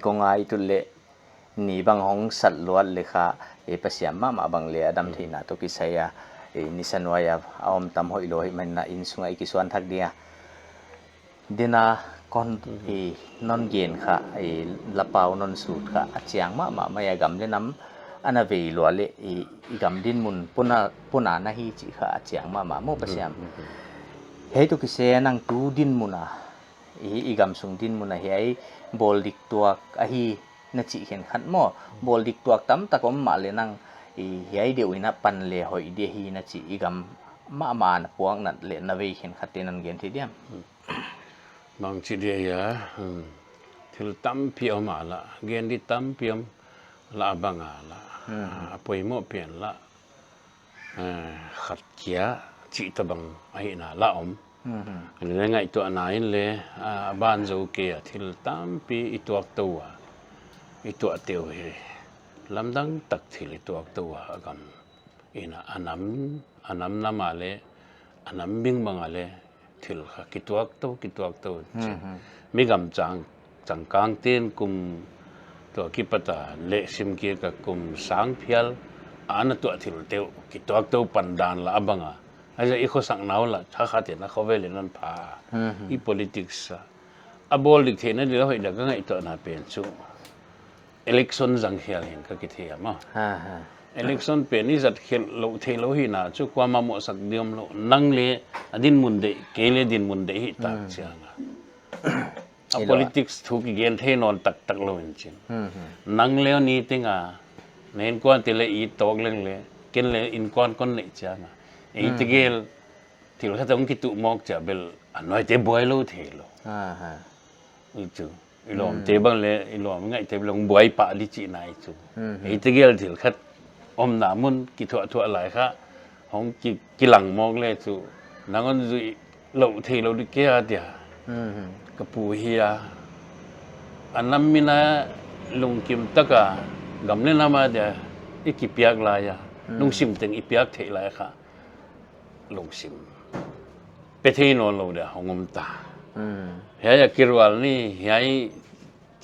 กงไอตุเละนี่บางห้องสัตว์ล้วนเลยค่ะภาษามาบางเล่ดำที่น่ะตุกิสายนิสันวายออมตำหอยลอยมันน่ะอินสุงไอกิสวนทักเดียดินาก่อนนอนเย็นค่ะละเปานอนสูดค่ะเจียงมาไม่ยากำเลยน้ำอันนั้นเวลวเลยกำดินมุนปุ่นนาฮีจิค่ะเจียงมาโมภาษาเฮ้ยตุกิเสนังตูดินมุนะกำสุงดินมุนะเฮ้ยบอลดิกตัวอาฮีนัจิเห็นขันโมบอลดิกตัวตั้มตะกอมมาเลยนังเฮ้ยเดี๋ยวอินับปันเลยหอยเดียฮีนัจิกำมานะพวงนั่นเลยนาเวเห็นขัดเตนันเกินทีเดียมบางทีเดียที่ตั้มเพียวมาละเกินที่ตั้มเพียมละบังอาละป่วยโมเปลี่ยนละขัดเกียจิตบังไอ้น่ะละอมหรือไงตัวไหนเลยบ้านโจเกียที่ตั้มปีตัวตัวตัวเตียวเฮลำดังตักที่ตัวตัวกันน่ะอันนั้นน้ำมาเลยอันนั้นบิ่งบังอะไรที่ละกิตัวตัวมีกำจังกลางเตียนกุมตัวกิปตาเละซิมเกียกับกุมสังเพียลอันนั้นตัวที่เตียวกิตัวปันดานละบังอ่ะไอ้เจ้าอีกคนสั่งหนาวละถ้าขาดเห็นนะเขาเวลนั้นพาอี politics บอลดิกเทนนั่นเดี๋ยวให้เด็กก็ไงตัวน่าเป็นสู้election จังเฮียเห็นก็คิดเฮียมั้งelection เป็นนี่จัดเขียนโลเทโลหินาชุกว่ามาหมดสักเดียมโลนั่งเลยดินมุนเดเกลดินมุนเดหิตักเชียงpolitics ทุกเกณฑ์เทนอนตักโลจริงนั่งแล้วนี่ติงเน้นกวนที่เลยอีตอกเรื่องเลยเกณฑ์เลยอินกวนคนเนี่ยเชียงอีติเกลที่เราต้องคิดตุมอกจะเบลอันน้อยเจ็บบวยโลเทโลอีจูอีหลอมเจ็บบ้างเลยอีหลอมง่ายเจ็บลงบวยปะดิจินายจูอีติเกลที่เราอมหนามุนกิถั่วอะไรค่ะของกิหลังมองเลยจูนั่งกันจูโลเทโลดิเกียเดียกับปูเฮียอันนั้นมีนะลุงกิมตะกะกำเนิดมาเดียอีกิเปียกลายลุงซิมถึงอีเปียกเทลายค่ะลุงซิมไปที่นอนเราเดียของอมตาเฮียกิรวัลนี่เฮีย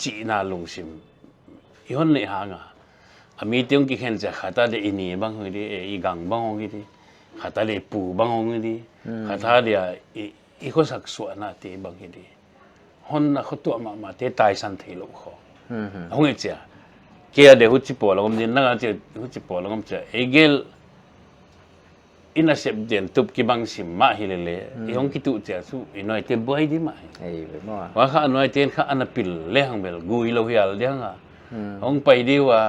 จีน่าลุงซิมอีคนนี่หางมีที่องค์กิเห็นจะขัดอะไรอินี่บางคนดีอีกังบางคนดีขัดอะไรปูบางคนดีขัดอะไรอีคนสักส่วนน่ะที่บางคนดีฮอนน่ะเขาตัวมาที่ตายสันติโลกเขาฮงเจ้าเกี่ยเดี๋ยวหุ่นจิปอแล้วก็มันนั่งเจ้าหุ่นจิปอแล้วก็จะเอเกลอินาเสพเดียนตุบกิบังสิมมาฮิเลเลอีฮงกิตุเจ้าสู้อีน้อยเต็มบ่อยดีไหมว่าข้าน้อยเต็มข้าอันนั้นปิลเลี้ยงเบลกุยโลหิลเลี้ยงฮงไปดีว่า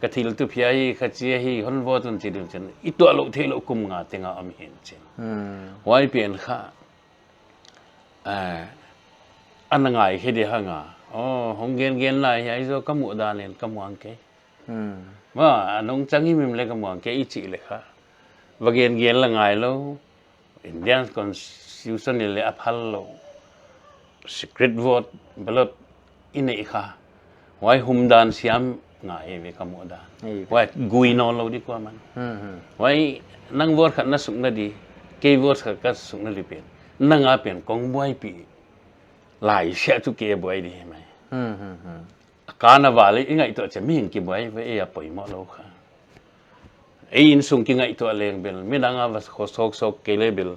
กะทิลตุพิยัยขจีฮีฮอนวอตุนจีดินจันอีตัวโลเทโลกุมงาเตงาอมเห็นจันไว้เปลี่ยนข้าอันนั้นไงแค่เดียวหงาฮงเกณฑ์ไรไอ้เจ้ากำมือดานเองกำมืออังเกว่าน้องจังหิมิมเล็กกำมืออังเกอีจีเลยค่ะว่าเกณฑ์ละไงแล้วอินเดียนคอนสติทูชันนี่เลยอภัลโล secret vote เบลดอินเอกค่ะไว้หุมดานสิยมง่ายเวกมือดานไว้กุยนอนเราดีกว่ามันไว้นั่งวอร์ขันนัสุกนาดีเกย์วอร์ขันกัสุกนาดีเป็นนั่งอาเป็นกองบวยปีหลายเสียทุกเกย์บวยดีไหมการนวาเลยยังไงตัวจะไม่เห็นกี่บวยไว้เออปล่อยหมดแล้วค่ะอินสุงยังไงตัวเลี้ยงเบลไม่ดังอาวัสโคสกเกย์เบล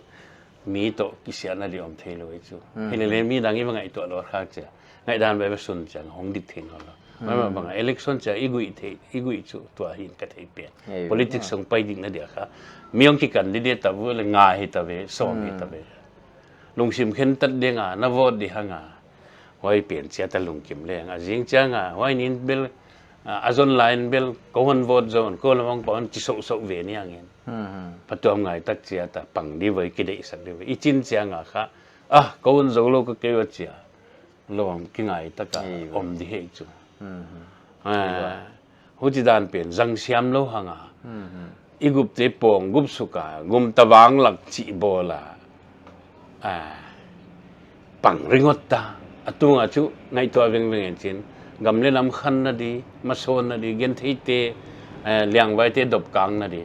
มีตัวกิเสียนาดีอมเทโลไอจูเฮเลมีดังยังไงตัวเราข้าจะไงด้านไปสุนจังหงดิเทนเราไม่มาบังelection จะอีกุยจูตัวหินกระเทียเปลี่ยน politics ส่งไปดิ่งนั่นเดียวค่ะมีองค์กันดีเดียตัวเลยง่ายตัวเวสองตัวเวลุงชิมเข็นตัดเดียงนวดดีหางไว้เปลี่ยนเสียแต่ลุงกิมเลยจริงจังไว้นินเบลอาจนไลน์เบลก็วันวอดโซนก็ละมังปอนจิโซเวนี่อย่างเงี้ยปัจจุบันไงตัดเสียแต่ปังดีไว้กิเลสดีไว้อีจินเสียงค่ะก็วันโซโลก็เกี่ยวเสียลองกินไงตัดก็อมดีเหจูหุ่นดานเปลี่ยนจังเสียมโลหะอีกุบเตปองกุบสุกากุมตะวังหลักจีโบลาปังริงอตตาตุงอาจุในตัวเวงเวงจินกำเล่นน้ำขันนาดีมาโซนนาดีเกนที่เตเลี้ยงไว้เตดบกลางนาดี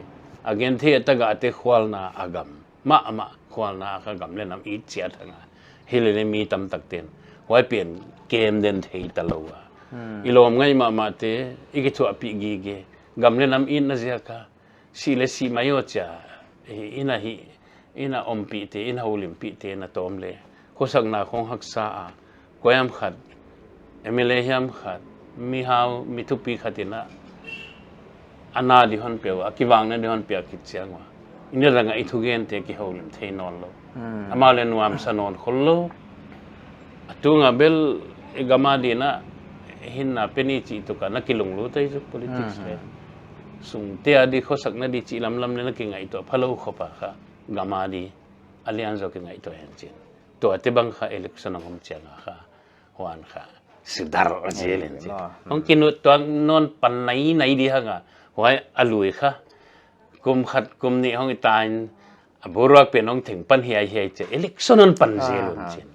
เกนที่ตะกะเตขวาลนาอากำมาขวาลนาก็กำเล่นน้ำอีเจียทั้งเฮเลนมีตำตักเตียนไว้เปลี่ยนเกมเดินที่ตลอด ilom ngai ma te ikitu api gige gamle nam in na ziaka sile si mayo cha ina ompi te ina houlimpi te na tomle khosak na khong haksa a koyam khat emele hiam khat mi hau mi thupi khatina ana di hon pewa kiwang na di hon pia kitchangwa ina ranga ithugen te ki houlim thei non lo amale nuam sanon khullo atunga bel gamadi na hinna peni chi to ka nakilung lu tai ju politics le sung te adi khosak na di chi lam le na ki ngai to phalo khopa kha gamadi alian zo ki ngai to hen chin to ate bang kha election ngom changa kha huan kha sidar jelen chi ong kinu to non pan nai di hanga hoi alui kha kum khat kum ni hong tain aburak pe nong thing pan hiai che election on pan jelun chin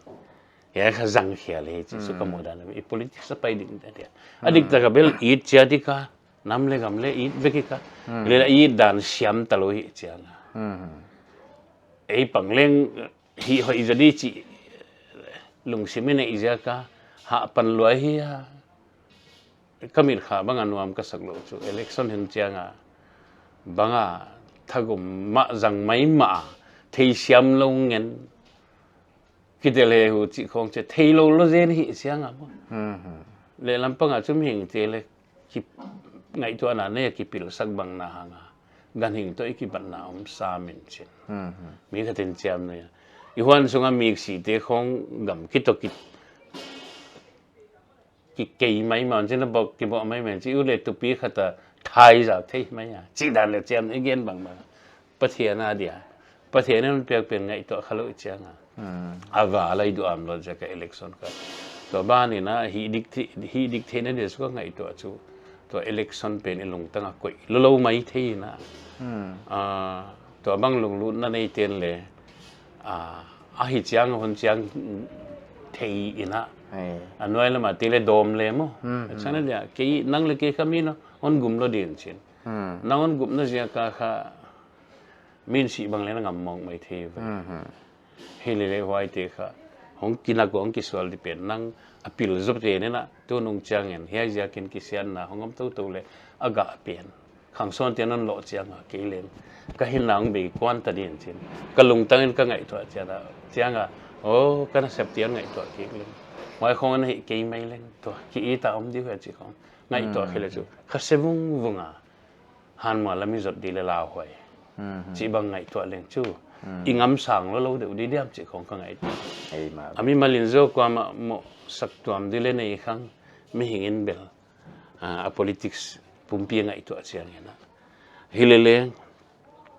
ya kha zang khia le chi su kamoda na i politics sa pai ding ta adik ta bel it chia di ka namle gamle it veki ka le i dan siam taloi chianga ei pangleng hi hoi jadi chi lung simene izaka ha pan loi hi kamil kha banga nuam ka saklo chu election hin chianga banga thagum ma jang mai ma thei siam lo ngen kidele hu chi khong che thei lo lo zen hi chianga mo le lampanga chum hing te le ki ngai to na ne ki pil sak bang na hanga gan hing to ki ban na sa min chin mi ka tin chiam ne i huan sunga mi si te khong gam ki to ki kei mai man chen bok ki bo mai men chi u le tu pi khata thai za thei mai ya chi dan le chiam again bang ba pathia na dia pathia ne pek pen ngai to khalo chianga ava lai du am lo ja ka election ka to ba ni na hi dik the ne des ko ngai to chu to election pen ilung tanga koi lo mai thei na to bang lung lu na nei ten le ahih chiang hon chiang thei ina anoi lama tile dom le mo chana dia ke nang le ke kamino on gum lo din chin nang on gum na zia ka kha min si bang le na ngam mong mai the hele le hwai te kha hong kina ko ong ki swal di pen nang apil zop te ne na to nong chang en hia ja ken ki sian na hongom to le aga pen khang son te non lo chiang ke len ka hin nang be kwan ta din chin ka lung tang ka ngai to cha chianga o kana sep tian ngai to ki len mai khong an hi ke mai len to ki ta om di ha chi khong ngai to khele chu kha sevung vunga han ma lami zot di le la hoi chi bang ngai to len chu ingam sang lo de di diam chi khong ka ngai ei ma ami malin zo kwa ma mo sak tuam di le nei khang mi hingin bel a politics pumpi ngai to chiang ena hilele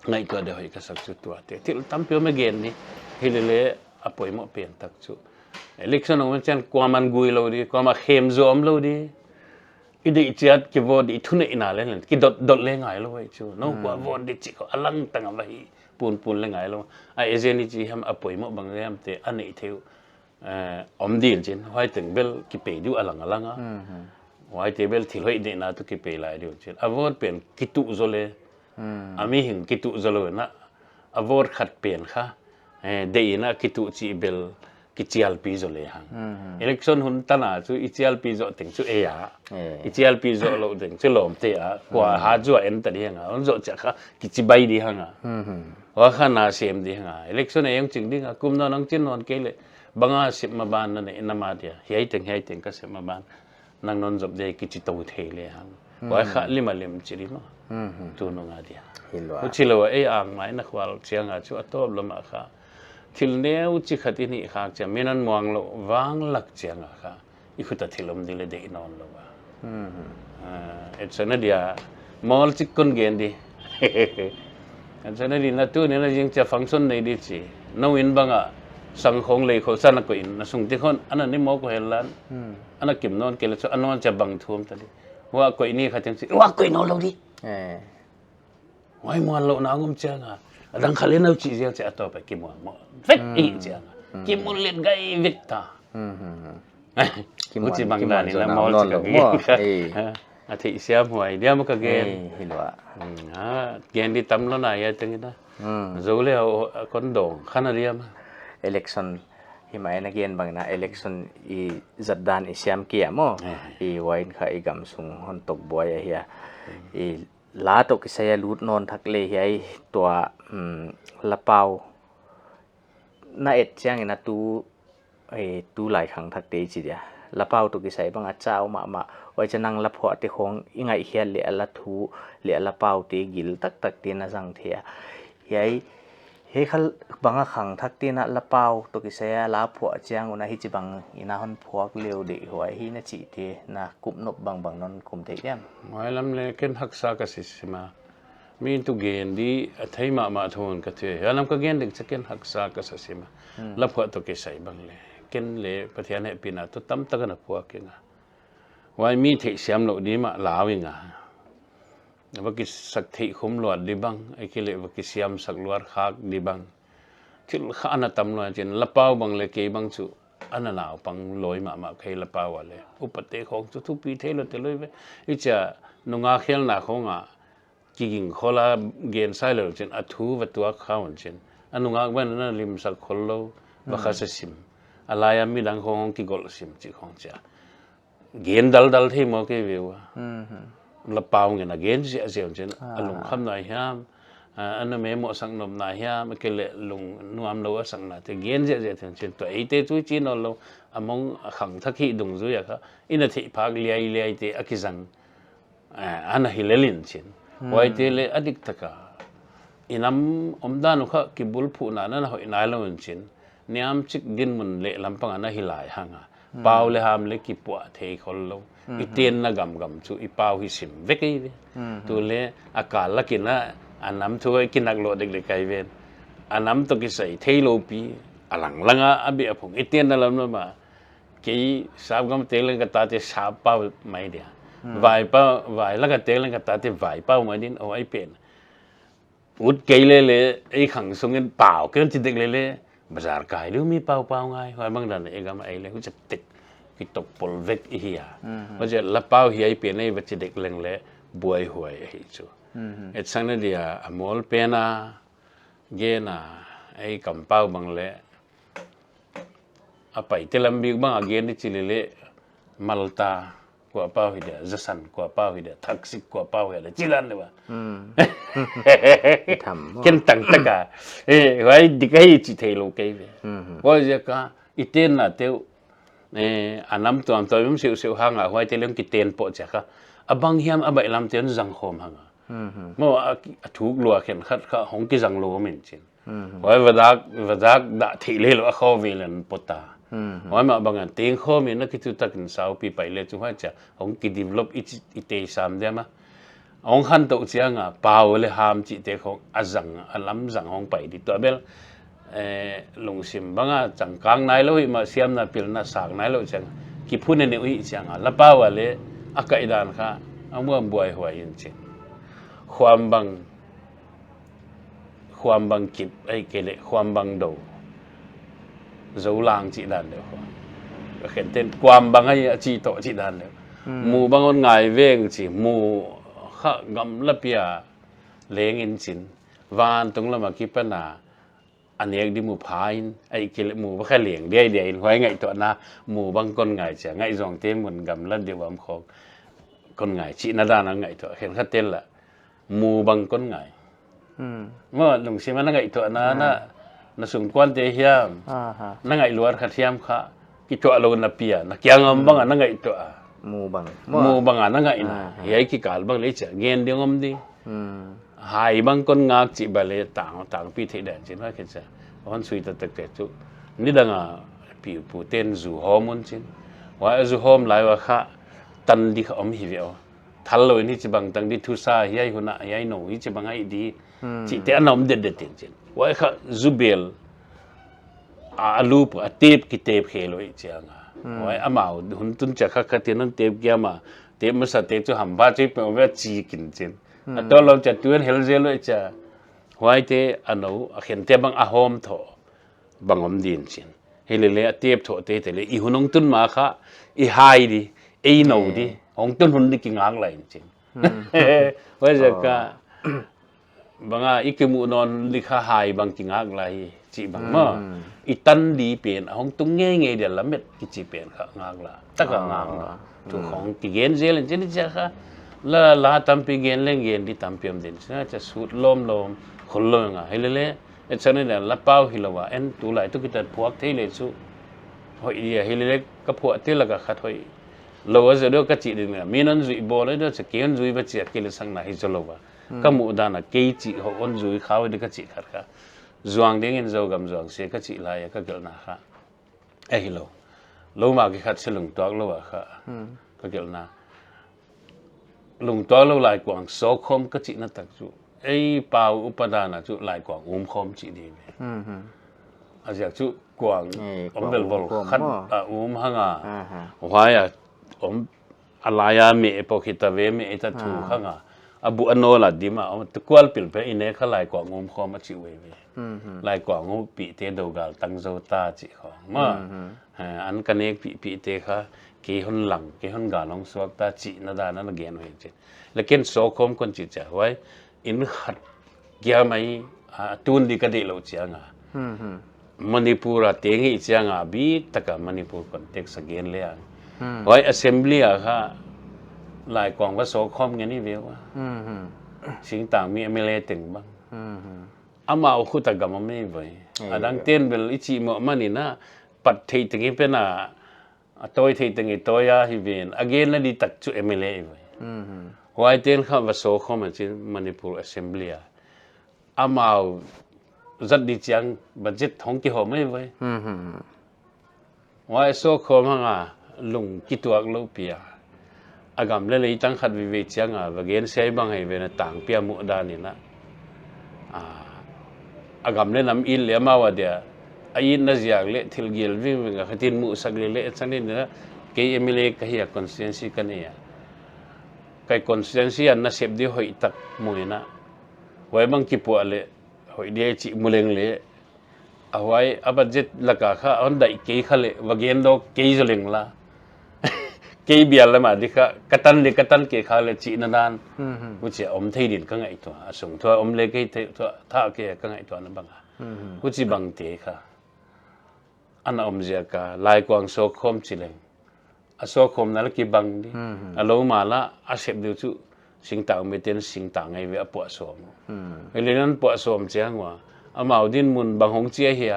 ngai to de hoi ka sak chu tu ate til tampio me gen ni hilele apoi mo pen tak chu election on chen kwa man gui lo di kwa ma khem zom lo di ide chiat ki vot I thune ina le ki dot le ngai lo wei chu no kwa vot di chi ko alang tang ba hi pun le ngai lo a ezeni chi ham apoi mo bang yam te anei theu om din chin hoi teng bel ki pe du alang hoi te bel thil hoi de na tu ki pe lai du chin a vot pen ki tu zo le ami hing ki tu zo lo na a vot khat pen kha de ina ki tu chi bel ki chial pi zo le hang election hun tana chu I chial pi zo teng chu e ya I chial pi zo lo teng chu lom te a kwa ha zo en ta di hanga on zo cha kha ki chi bai di hanga wa kha na sem di hanga election e yang ching ding a kum no nang chin non ke le banga sip ma ban na ne na ma dia hiai teng ka sip ma ban nang non zob de ki chi to the le hang wa kha lima lim chi ri ma tu no nga dia hilwa u chi lo e ang mai na khwal chiang a chu atop lo ma kha thil neu chi khati ni khak cha menan muang lo wang lak chiang kha I khuta thilom dile de non lo ba etsana dia mol chi kon gen di etsana di na tu ne na jing cha function nei di chi no in banga sang khong le kho san ko in na sung ti khon ana ni mo ko helan ana kim non ke le so anon cha bang thum ta di wa ko ini khatem chi wa ko no lo di wai mo lo na ngum cha nga adang khale nau chi zel cha to pa ki mo vek I cha ki mo len gai vek ta ki mo chi bang da ni la mo chi ka ge a thi siam huai dia mo ka gen hilwa gen di tam lo na ya teng ina zo le kon dong khana riam election himay na gian bang na election i zaddan i siam kia mo i wain kha i gam sung hontok boy hiya i la to kisaya lut non thakle hiai tua lapau na et chiang ina tu lai khang thak te chi dia lapau to kisai bang a chau ma oi chanang laphuah te khong ingai hial le ala thu le lapau te gil tak te na jang thia hiai he khal banga khang thak te na lapau to kisaya laphuah chiang una hi chi bang ina hon phuak leu de hoi hi na chi te na kup nop bang non kum te yam mai lam le ken haksa ka sisima min tu gen di thai ma thon ka the yalam ka gen dik ken haksa ka sisima laphuah to ke sai bang le ken le pathian he pina to tam tak na phuak ke nga wai mi thei siam lo di ma lawi nga vaki sak thei khum luat di bang ai ke le vaki siam sak luar khak di bang thil khana tam lo chen lapau bang le ke bang chu ananaw pang loi ma khai lapau wale upate khong chu thu pi the lo te loi ve icha nunga khel na khonga kiging khola gen sai lo chen athu watua khaun chen anunga ban na lim sak khollo bakha sa sim alaya mi dang khong ki gol sim chi khong cha gen dal the mo ke vewa lapau nge na gen si asem chen alung kham na hiam ana me mo sang nom na hiam ke le lung nuam lo sang na te gen je chen to ai te chu chi no lo among khang thakhi dung zu ya kha ina thi phak liai te akizang ana hilelin chen wai te le adik taka inam omdan kha kibul phu na na hoi na lo chen niam chik din mun le lampang ana hilai hanga pau le ham le ki phuahte khol lo iten na gam chu I pau hi sim ve kai ve tu le akal la kina anam thu kinak lo dek le kai ven anam to ki sai thei lo pi alang langa abi aphung iten na lam ma ke sab gam te le ka ta te sa pau mai dia vai la ka te le ka ta te vai pau mai din o ai pen ut ke le ai khang sung en pau ke ti dek le bazar kai lu mi pau ngai hoi bang dan e gam ai le hu chap tek ki tok pol vek I hiya wa je la pau hi ai pen ai va chi dek leng le buai huai hi chu et sang na dia amol pena ge na ai kam pau bang le apai te lam bi bang again ni chi le malta kwa pau hi dia zasan kwa pau hi dia taksik kwa pau hi dia chilan le ba tham ken tang taka wai dikai chi thei lo ke ve wa je ka iten na teu anam tuam toim siu hanga wai te lem ki ten po cha ka abang hiam abai lam ten jang khom hanga mo thuk lua khen khat kha hong ki jang lo min chin wai wadak da thei le lo kho ve len pota wai ma bang an teng kho min na ki tu tak in sau pi pai le chu ha cha hong ki develop I te sam de ma ong han to chianga pau le ham chi te khong azang alam jang hong pai di to bel lung sim banga changkang nai lo hi ma siam na pil na sak nai lo chang ki phun ne ui changa la pa wa le akai dan kha amwa buai hoi in chin khwam bang kip ai ke le khwam bang do zo lang chi dan le kho khen ten kwam bang ai chi to chi dan le mu bang on ngai veng chi mu kha gam la pia leng in chin van tung la ma ki pa na anh em đi mua phai ai kia mua bắt khai liền đi hoài ngày tụi na mua băng con ngày chả ngày dòng tên mình gầm lên điều bấm khó con ngày chị na ra nó ngày tụi khen khát tên là mua băng con ngày mà đồng chí mà nó ngày tụi na sung quan thế hiam nó ngày luar khát hiam khá cái tụi lâu na pia na kia ngâm băng nó ngày tụi mua băng nó ngày na vậy cái cả băng lấy chả ghen đi ngâm đi hai bang con ngak chi bale tang pi the dan chin ha ke cha on sui ta tak te chu ni danga pi pu ten zu homon chin wa zu hom lai wa kha tan di kha om hi veo thal lo ni chi bang tang di thu sa hiai huna hiai no hi chi bang ai di chi te anom de tin chin wa kha zubel alu pa tep ki tep khelo I changa wa amau hun tun cha kha tin nan tep kya ma tep ma sa te chu ham ba chi pe wa chi kin chin to lo cha tuen hel zel lo cha wai te ano khen te bang a hom tho bangom din chin helele tep tho te le I hunong tun ma kha I hai di ei no di hong tun hun di ki ngang lai chin wai ja ka banga ikimu non li kha hai bang ki ngang lai จีบังมาอีตันดีเปลี่ยนห้องตุ้งเงี้ยเดี๋ยวละเม็ดกิจีเปลี่ยนค่ะงางละตะกงางละทุกของติเกนเจริญเจริญจ้าค่ะแล้วลาตัมปีเกนเล่งเกนที่ตัมเปียมเด่นใช่ไหมจะสูดลมคนลงอ่ะให้เละๆไอ้ฉันเนี่ยละเป้าฮิลวะเอ็นตัวไหลตุกิตัดพวกเทเลสุหอยเดียให้เละๆก็พวกเทละก็ขัดหอยเราจะเดี๋ยวก็จีดึงเนี่ยมีนั่นจุยบอลเลยเดี๋ยวจะเกี่ยนจุยไปจีเกี่ยสังนาฮิจโลวะก็มุดานะเกี่ยจีเขาอนจุยเขาเดี๋ยวก็จีขัดค่ะจวงเด้งเงินจวงกำจวงเสียก็จีลายก็เกิดนะค่ะไอ้ฮิโลเรามากี่ขัดเสลุงตัวเราอะค่ะก็เกิดนะลุงตัวเราหลายกว่างโซคมก็จีนั่นตักจุไอ้เปล่าอุปดานะจุหลายกว่างคมจีดีเลยอาจจะจุกว่างเบลบอลขัดหังวายอะไรเมย์พอคิดตาเวเมย์ตัดถูข้างบุอันโนลัดดีมาตะกวลปิลเปอินเน่เขาหลายกว่างคมมาจิเวหลายกว่างปีเตดูกาลตั้งโจตาจิของมาอันกันเอกปีเตค่ะเกี่ยนหลังเกี่ยนกาลองสวกตาจินาดานั่นเกี่ยนไว้เจแล้วเกี่ยนโซคมคนจิจะไว้อินขัดเกี่ยไม่ตุนดีกันดีเราเจียงมณีปูระเตียงอีเจียงบีตะกับมณีปูคนเต็กสเกียนเลี้ยงไว้ assembly ค่ะหลายกองก็โซคอมกันนี่เดียวว่าสิ่งต่างมีเอเมเลติงบ้างอามาเอาคู่ตะกับมันไม่ไหวดังเต้นเป็นอิจิโมมันนี่นะปัดที่ตึงเป็นตัวที่ตึงตัวยาฮิบินอเกนนั่นดีตักจุเอเมเลไว้ไว้เต้นข้าวโซคอมมันจิมณีปู assembly อามาจัดดีจังบัดเจ็ตของกี่หอไม่ไว้ไว้โซคอมฮะลุงกี่ตัวกลูเปียอากาศเลยตั้งขัดวิเวจังว่าเกณฑ์ใช้บางให้เป็นต่างเปียมุดานี่นะอากาศเลยนำอินเลี้ยมาว่าเดียอินนั่นอยากเละทิลเกลวิ่งกับขัดินมุสักเละสักนิดนะเกี่ยมเลยก็เฮียคอนเซนซีกันเนี่ยใครคอนเซนซีอันน่ะเสพดีหอยตักมวยนะไว้บางกี่ปัวเลยหอยเดียจิมุเลงเลยเอาไว้อาบัดเจ็ดลักข้าอันใดเกี่ยขเลยว่าเกณฑ์ดอกเกี่ยจะเล็งละเกี่ยเบียร์ละมาดิค่ะกัตันเกี่ยขาเลยจีนันดานกูจะอมเทียนก็ไงตัวส่งตัวอมเล็กให้ตัวท่าเกี่ยก็ไงตัวนั่นบ้างกูจะบังเตะค่ะอันอมเจ้าก็ลายกวางโซคมจิเลงโซคมนั่นกี่บังดิเรามาละอาเสพดูจุสิ่งต่างไม่เต็นสิ่งต่างไงเวอปวดสวมเวลานั้นปวดสวมเจ้าหัวอามาดินมุนบางหงเจียเฮีย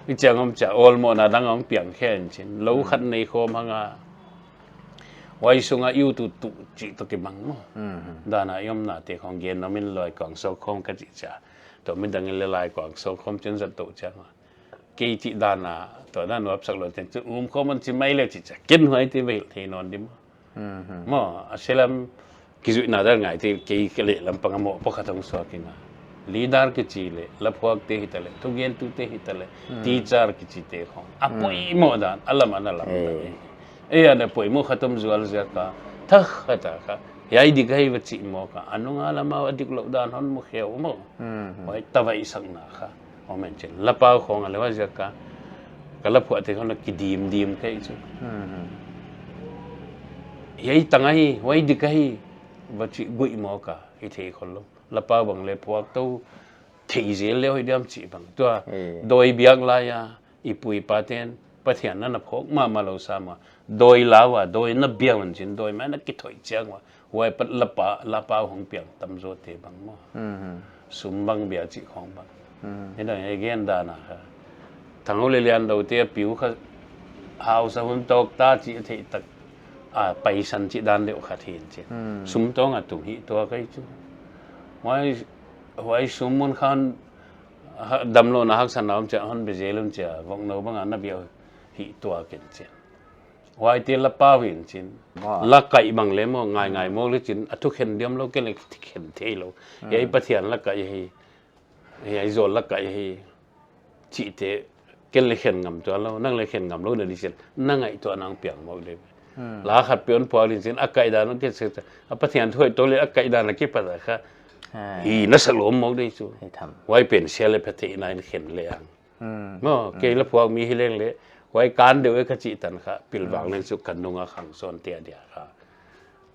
วิจังอมจะโอลโมนาดังอมเปียงแค่นจินเราขัดในโคมหังไว้ส่งอายุตุจิตกิบังมั้งด้านายอมนาเตของเกณฑ์น้ำมันลอยกวางโซคมกันจิจ่าตัวมันดังเลยลอยกวางโซคมจนจะตุจ้ากี่จิด้านาตัวนั้นวับสักหลายจะคมมันจะไม่เล็กจิจ่ากินไว้ที่ไม่ที่นอนดิมั้งเสร็จกิจุนาดาไงที่กี่เละลำปังโมพกขัดองสวกินะลีดาร์กิจิเละlaphuahเตหิตเละทุกอย่างตุเตหิตเละทีจาร์กิจิเตของปุยโมดานอัลลมันอัลลเอ้ยเนี่ยปุยโมขัดมจุลเจ้าค่ะทักขัดค่ะยายดิกให้วัชิโมค่ะอันนู้นอัลลมาวัดิกลดานฮันมุขเอวโมไว้ตะวันสังนาค่ะโอเมนเจนlaphuahของอะไรวะเจ้าค่ะก็laphuahเตเขาเรียกดีมแค่จุยายตั้งให้ไว้ดิกให้วัชิกุยโมค่ะอีเทคนลlaphuahบางเลยพวกตู้ที่เจริญเลยเดียมจีบางตัวโดยเบียกลายอีปุยปาเทนปะเทียนนั่นพกมาเราสามาโดยลาวโดยนับเบียมันจินโดยแม่นักกิถอยเจียงว่าไว้ปัดlaphuahของเปียงตำโจเตบังมั้งสุมบังเบียจิของบังนี่ได้ไอ้เกณฑ์ดานะคะทั้งเราเรียนเราเตี้ยผิวเขาหาวสมุนตกตาจิเทตักไปสันจิดานเดียวขัดเห็นจิสุมต้องตุ่มหิตัวก็จุไว้สมมุนขันดำโลนักสนามจะหันไปเจริญจะวงโนบังอันนับเยอะหิตัวกันจิไว้ที่laphuahวินจิลักไก่บางเล่มง่ายโมลิจินทุกเห็นเดียมเราเกล็ดเห็นเทโลยัยปะเทียนลักไก่ยัยโจลักไก่จิเตเกล็ดเห็นงำตัวเรานั่งเลยเห็นงำเราเดินดิฉันนั่งไอตัวนางเปียงโมเลยลาขัดเปียนพอลิจินอักไก่ดานก็เสร็จปะเทียนถ้วยตัวเล็กอักไก่ดานกี่ปัตตะค่ะนัสลมมองได้จูไว้เป็นเชลเลปเทนายเห็นเลยอ่ะมั้งเกล้พวกมีให้เล่นเลยไว้การเดียวขจิตันค่ะปิลวังในสุขันนงอาขังส่วนเตียเดียค่ะ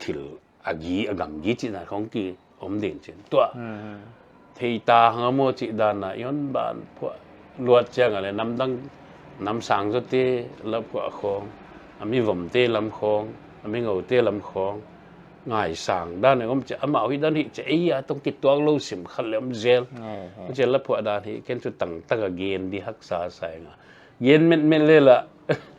ทิลอากีอากำยีจิตนาของกีอมเด่นจินตัวที่ตาหังโมจิดานะย้อนบานพวก ลวดเจ้าอะไรน้ำดังน้ำสังสุดที่รับกว่าของมีผมเตะลำคองมีเงาเตะลำคองง่ายสังด้านนี้ก็จะมาเอาด้านนี้จะต้องติดตัวเราสิมขัดเลี้ยมเจลมันจะรับพวกด้านนี้แค่จุดตั้งเกณฑ์ดีฮักษาใส่เกณฑ์ไม่เลยละ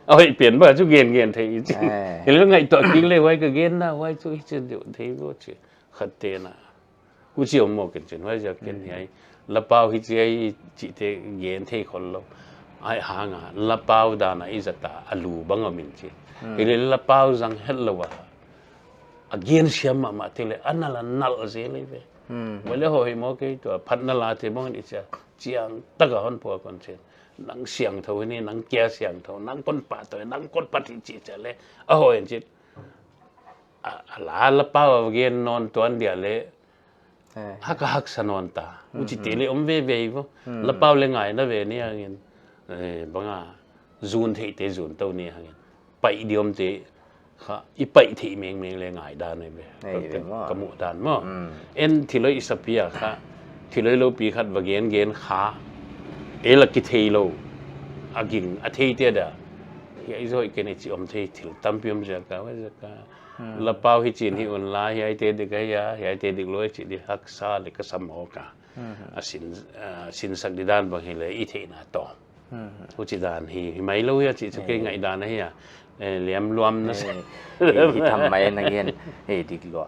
เอาให้เปลี่ยนบ้างชุกเกณฑ์ที่จริงเห็นแล้วไงตัวจริงเลยไว้ก็เกณฑ์นะไว้ชุกที่เดี๋ยวที่ก็จะขัดเตนะกูเชื่อมั่นกันจริงว่าจะเกณฑ์ที่ละเป้าที่จะจิตเกณฑ์ที่คนเราไอ้หางละเป้าด้านนี้จะตาอลูบังมินจีเห็นละเป้าจังเฮลวะเกณฑ์เชื่อมั่นมาที่เลยอันนั้นละนัลเสียเลยเว้ยวันแล้วหอยมอกี้ตัวพันนั่นละที่บ้านนี่จะเจียงตะกอนพวกคนเช่นนังเสียงเท่านี้นังแก่เสียงเท่านังก้นป่าตัวนังก้นปฏิจิตจะเลยหอยจิตลาละเป้าเกณฑ์นอนตัวเดียวเลยฮักสนอนตาอุจิตเลยเว่ยๆวะละเป้าเลยไงนะเว่ยนี่เงี้ยบังจูนที่เตจูนตัวนี้เงี้ยไปเดียมเตค่ะอีไปที่เมงเลยไงด้านนี้เว้ยกมุด้านมั้งที่เลยอิสเปียค่ะที่เลยเราปีขัดว่าเกณฑ์ขาลักกิเทโลอากิงอาเทเตียดาเฮียโซอีกเนี่ยจิอมเทถิลตั้มพิมจากกันว่าจากกันละเป้าฮิจินฮิอุนลาเฮียเตดิกายาเฮียเตดิกลอยจิดิฮักซาลิกสัมโอก้าสินสักดิดานบางเฮเลยอีเทน่าต่อผู้จิดานฮีไม่รู้ว่าจิจะเก่งไงดานนะเฮียเลี้ยมรวมนะที่ทำไมนักเรียนดิกลัว